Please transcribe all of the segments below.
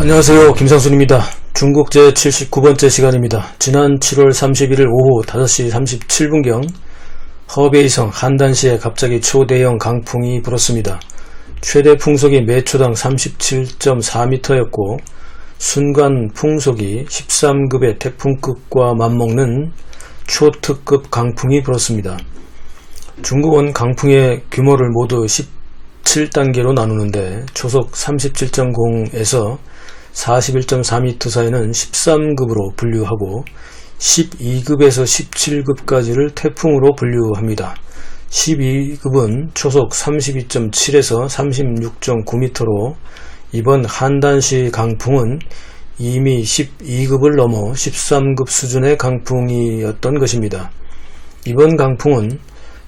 안녕하세요, 김상순입니다. 중국 제79번째 시간입니다. 지난 7월 31일 오후 5시 37분경 허베이성 한단시에 갑자기 초대형 강풍이 불었습니다. 최대 풍속이 매초당 37.4m였고 순간 풍속이 13급의 태풍급과 맞먹는 초특급 강풍이 불었습니다. 중국은 강풍의 규모를 모두 17단계로 나누는데 초속 37.0에서 41.4m 사이는 13급으로 분류하고 12급에서 17급까지를 태풍으로 분류합니다. 12급은 초속 32.7에서 36.9m로 이번 한단시 강풍은 이미 12급을 넘어 13급 수준의 강풍이었던 것입니다. 이번 강풍은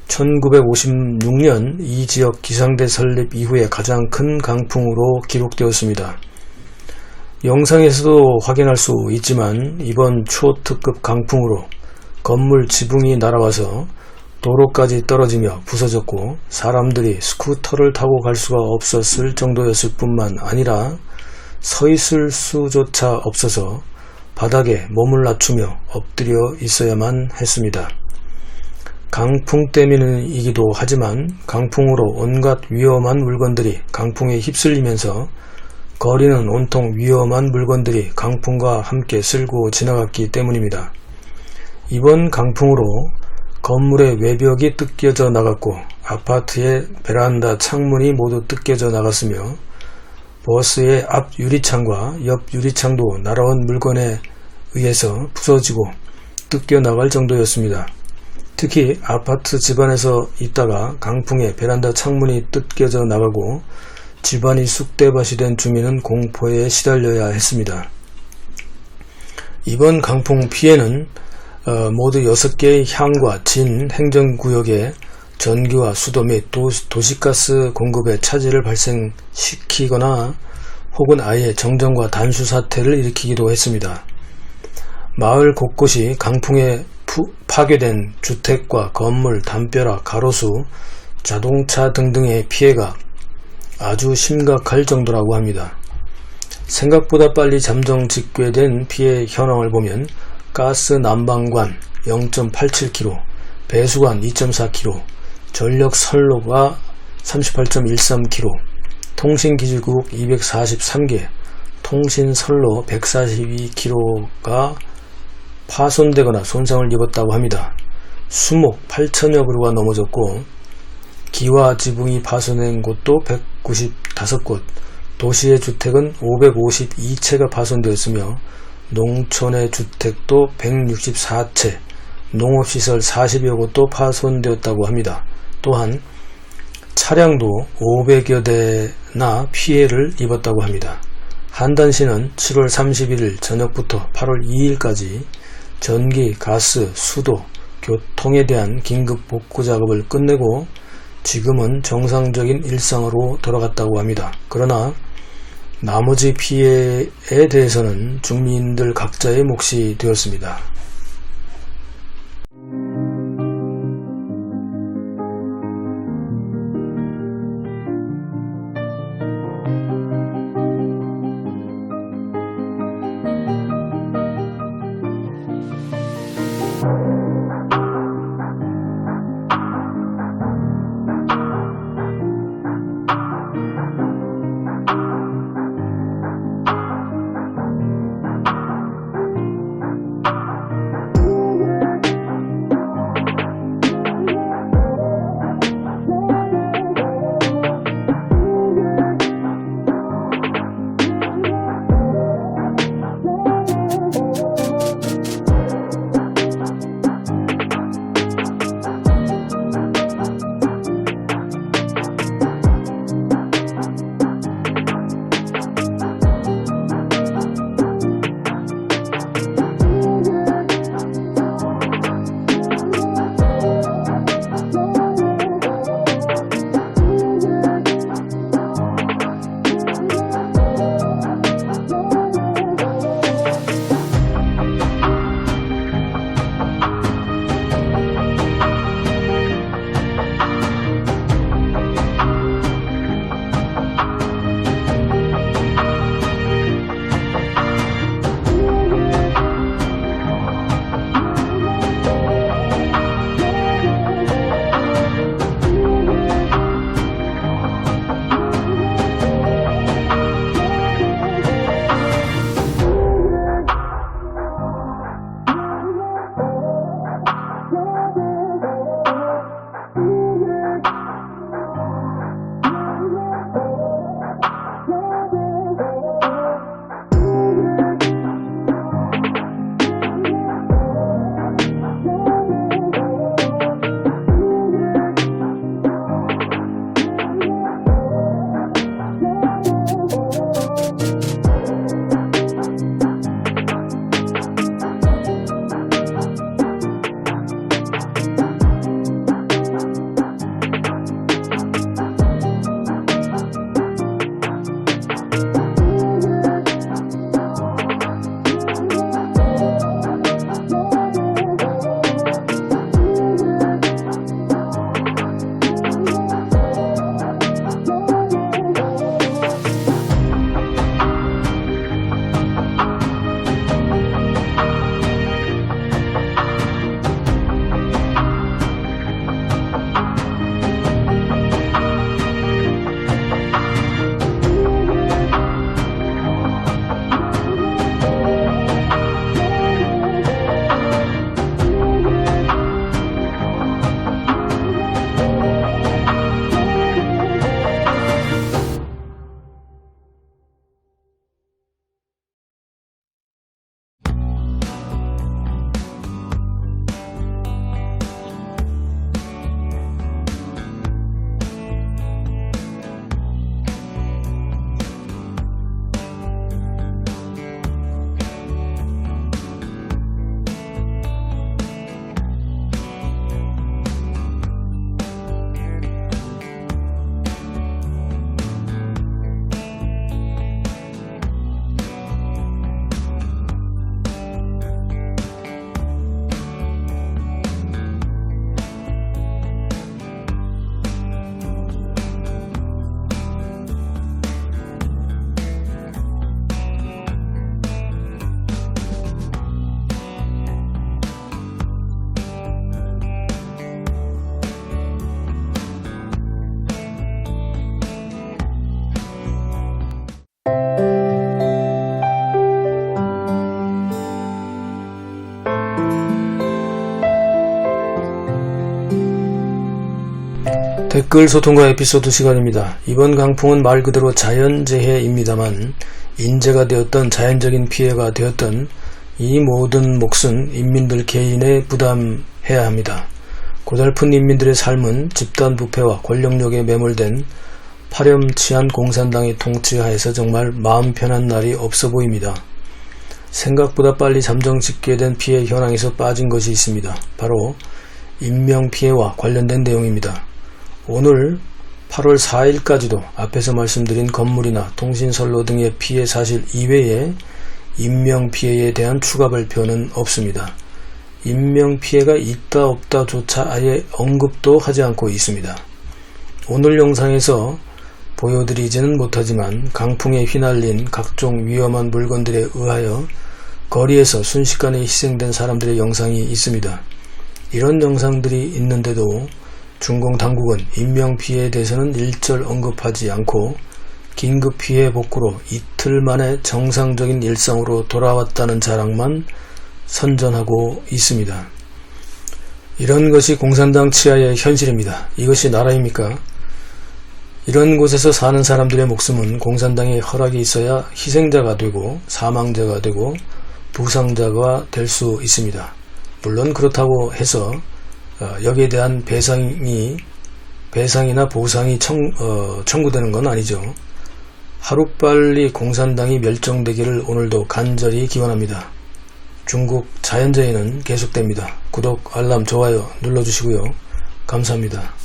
1956년 이 지역 기상대 설립 이후에 가장 큰 강풍으로 기록되었습니다. 영상에서도 확인할 수 있지만 이번 초특급 강풍으로 건물 지붕이 날아와서 도로까지 떨어지며 부서졌고 사람들이 스쿠터를 타고 갈 수가 없었을 정도였을 뿐만 아니라 서 있을 수조차 없어서 바닥에 몸을 낮추며 엎드려 있어야만 했습니다. 강풍 때문이기도 하지만 강풍으로 온갖 위험한 물건들이 강풍에 휩쓸리면서 거리는 온통 위험한 물건들이 강풍과 함께 쓸고 지나갔기 때문입니다. 이번 강풍으로 건물의 외벽이 뜯겨져 나갔고 아파트의 베란다 창문이 모두 뜯겨져 나갔으며 버스의 앞 유리창과 옆 유리창도 날아온 물건에 의해서 부서지고 뜯겨 나갈 정도였습니다. 특히 아파트 집안에서 있다가 강풍에 베란다 창문이 뜯겨져 나가고 집안이 쑥대밭이 된 주민은 공포에 시달려야 했습니다. 이번 강풍 피해는 모두 6개의 향과 진 행정구역에 전기와 수도 및 도시가스 공급에 차질을 발생시키거나 혹은 아예 정전과 단수 사태를 일으키기도 했습니다. 마을 곳곳이 강풍에 파괴된 주택과 건물, 담벼락, 가로수, 자동차 등등의 피해가 아주 심각할 정도라고 합니다. 생각보다 빨리 잠정 집계된 피해 현황을 보면 가스 난방관 0.87km, 배수관 2.4km, 전력 선로가 38.13km, 통신기지국 243개, 통신선로 142km가 파손되거나 손상을 입었다고 합니다. 수목 8천여 그루가 넘어졌고 기와 지붕이 파손된 곳도 195곳, 도시의 주택은 552채가 파손되었으며 농촌의 주택도 164채, 농업시설 40여 곳도 파손되었다고 합니다. 또한 차량도 500여 대나 피해를 입었다고 합니다. 한단시는 7월 31일 저녁부터 8월 2일까지 전기, 가스, 수도, 교통에 대한 긴급 복구 작업을 끝내고 지금은 정상적인 일상으로 돌아갔다고 합니다. 그러나 나머지 피해에 대해서는 주민들 각자의 몫이 되었습니다. 댓글 소통과 에피소드 시간입니다. 이번 강풍은 말 그대로 자연재해입니다만 인재가 되었던 자연적인 피해가 되었던 이 모든 몫은 인민들 개인에 부담해야 합니다. 고달픈 인민들의 삶은 집단 부패와 권력욕에 매몰된 파렴치한 공산당의 통치하에서 정말 마음 편한 날이 없어 보입니다. 생각보다 빨리 잠정 짓게 된 피해 현황에서 빠진 것이 있습니다. 바로 인명피해와 관련된 내용입니다. 오늘 8월 4일까지도 앞에서 말씀드린 건물이나 통신선로 등의 피해 사실 이외에 인명피해에 대한 추가 발표는 없습니다. 인명피해가 있다 없다 조차 아예 언급도 하지 않고 있습니다. 오늘 영상에서 보여드리지는 못하지만 강풍에 휘날린 각종 위험한 물건들에 의하여 거리에서 순식간에 희생된 사람들의 영상이 있습니다. 이런 영상들이 있는데도 중공 당국은 인명피해에 대해서는 일절 언급하지 않고 긴급피해 복구로 이틀 만에 정상적인 일상으로 돌아왔다는 자랑만 선전하고 있습니다. 이런 것이 공산당 치하의 현실입니다. 이것이 나라입니까? 이런 곳에서 사는 사람들의 목숨은 공산당의 허락이 있어야 희생자가 되고 사망자가 되고 부상자가 될 수 있습니다. 물론 그렇다고 해서 여기에 대한 배상이나 보상이 청구되는 건 아니죠. 하루빨리 공산당이 멸종되기를 오늘도 간절히 기원합니다. 중국 자연재해는 계속됩니다. 구독, 알람, 좋아요 눌러주시고요. 감사합니다.